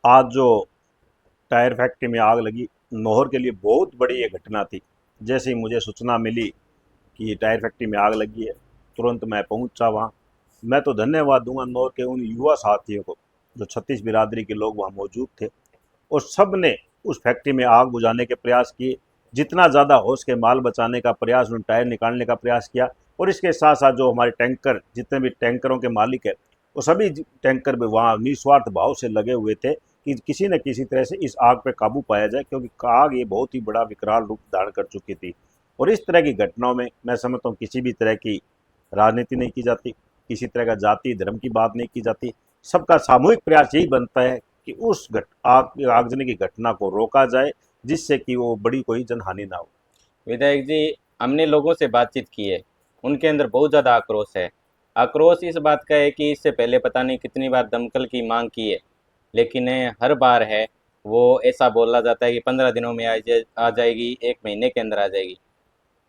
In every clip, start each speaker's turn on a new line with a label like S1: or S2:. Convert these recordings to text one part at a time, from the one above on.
S1: आज जो tyre factory में आग लगी, नौहर के लिए बहुत बड़ी ये घटना थी। जैसे ही मुझे सूचना मिली कि टायर फैक्ट्री में आग लगी है, तुरंत मैं पहुंचा वहाँ। मैं तो धन्यवाद दूंगा नौहर के उन युवा साथियों को, जो 36 बिरादरी के लोग वहाँ मौजूद थे और सब ने उस फैक्ट्री में आग बुझाने के प्रयास किए। जितना ज़्यादा हो सके माल बचाने का प्रयास, उन टायर निकालने का प्रयास किया। और इसके साथ साथ जो हमारे टैंकर, जितने भी टैंकरों के मालिक है, वो सभी टैंकर भी वहाँ निस्वार्थ भाव से लगे हुए थे कि किसी न किसी तरह से इस आग पर काबू पाया जाए, क्योंकि आग ये बहुत ही बड़ा विकराल रूप धारण कर चुकी थी। और इस तरह की घटनाओं में मैं समझता हूँ किसी भी तरह की राजनीति नहीं की जाती, किसी तरह का जाति धर्म की बात नहीं की जाती। सबका सामूहिक प्रयास यही बनता है कि उस आगजनी की घटना को रोका जाए, जिससे कि वो बड़ी कोई जनहानि ना हो।
S2: विधायक जी, हमने लोगों से बातचीत की है। उनके अंदर बहुत ज़्यादा आक्रोश है। आक्रोश इस बात का है कि इससे पहले पता नहीं कितनी बार दमकल की मांग की है, लेकिन हर बार है वो ऐसा बोला जाता है कि 15 दिनों में आ जाएगी, 1 महीने के अंदर आ जाएगी।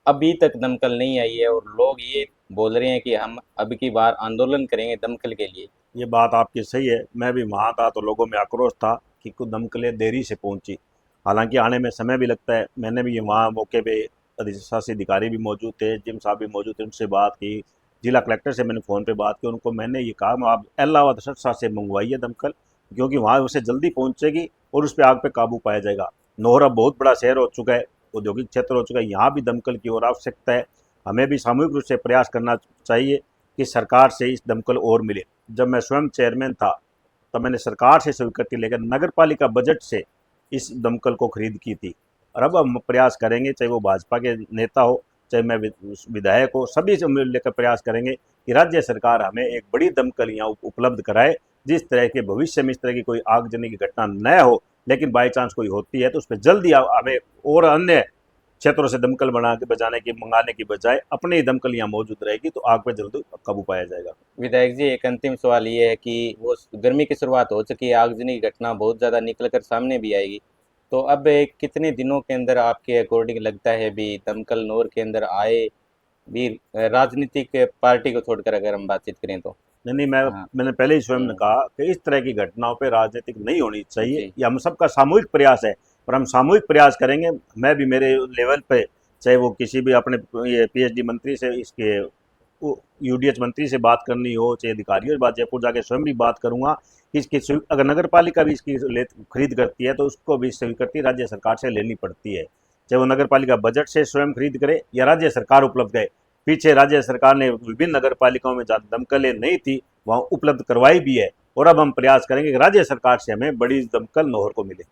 S2: अभी तक दमकल नहीं आई है और लोग ये बोल रहे हैं कि हम अब की बार आंदोलन करेंगे दमकल के लिए।
S1: ये बात आपकी सही है, मैं भी वहाँ था तो लोगों में आक्रोश था कि कुछ दमकलें देरी से पहुंची। हालांकि आने में समय भी लगता है। मैंने भी वहाँ मौके पे अधिशासी अधिकारी भी मौजूद थे, जिम साहब भी मौजूद थे, उनसे बात की। जिला कलेक्टर से मैंने फ़ोन पे बात की, उनको मैंने ये कहा आप इलाहाबाद सरसा से मंगवाइए दमकल, क्योंकि वहाँ उसे जल्दी पहुँचेगी और उस पर आग पे काबू पाया जाएगा। नौहर अब बहुत बड़ा शहर हो चुका है, औद्योगिक क्षेत्र हो चुका है, यहाँ भी दमकल की और आवश्यकता है। हमें भी सामूहिक रूप से प्रयास करना चाहिए कि सरकार से इस दमकल और मिले। जब मैं स्वयं चेयरमैन था, तब मैंने सरकार से स्वीकृति लेकर नगर पालिका बजट से इस दमकल को खरीद की थी। और अब हम प्रयास करेंगे, चाहे वो भाजपा के नेता हो, चाहे मैं विधायक हो, सभी से मिल लेकर प्रयास करेंगे कि राज्य सरकार हमें एक बड़ी दमकल यहाँ उपलब्ध कराए, जिस तरह के भविष्य में इस तरह की कोई आगजनी की घटना न हो। लेकिन बाई चांस कोई होती है तो उस पर जल्दी हमें और अन्य क्षेत्रों से दमकल बना के बजाने की मंगाने की बजाय अपने ही दमकल यहाँ मौजूद रहेगी, तो आग पर जल्दी काबू पाया जाएगा।
S2: विधायक जी, एक अंतिम सवाल ये है कि वो गर्मी की शुरुआत हो चुकी है, आगजनी की घटना बहुत ज़्यादा निकल कर सामने भी आएगी। तो अब कितने दिनों के अंदर आपके अकॉर्डिंग लगता है भी दमकल नौर के अंदर आए भी, राजनीतिक पार्टी को छोड़कर अगर हम बातचीत करें तो?
S1: नहीं नहीं,
S2: हाँ।
S1: मैंने पहले ही स्वयं ने
S2: हम्म,
S1: कहा कि इस तरह की घटनाओं पे राजनीतिक नहीं होनी चाहिए।
S2: जी।
S1: ये हम सबका सामूहिक प्रयास है, और हम सामूहिक प्रयास करेंगे। मैं भी मेरे लेवल पे, चाहे वो किसी भी अपने ये पीएचडी मंत्री से, इसके यूडीएच मंत्री से बात करनी हो, चाहे अधिकारियों से बात, जयपुर जाके स्वयं भी बात करूंगा कि इसकी अगर नगर पालिका भी इसकी खरीद करती है तो उसको भी स्वीकृति राज्य सरकार से लेनी पड़ती है। चाहे वो नगर पालिका बजट से स्वयं खरीद करे या राज्य सरकार उपलब्ध करे। पीछे राज्य सरकार ने विभिन्न नगर पालिकाओं में जहाँ दमकलें नहीं थी, वहाँ उपलब्ध करवाई भी है। और अब हम प्रयास करेंगे कि राज्य सरकार से हमें बड़ी दमकल नौहर को मिले।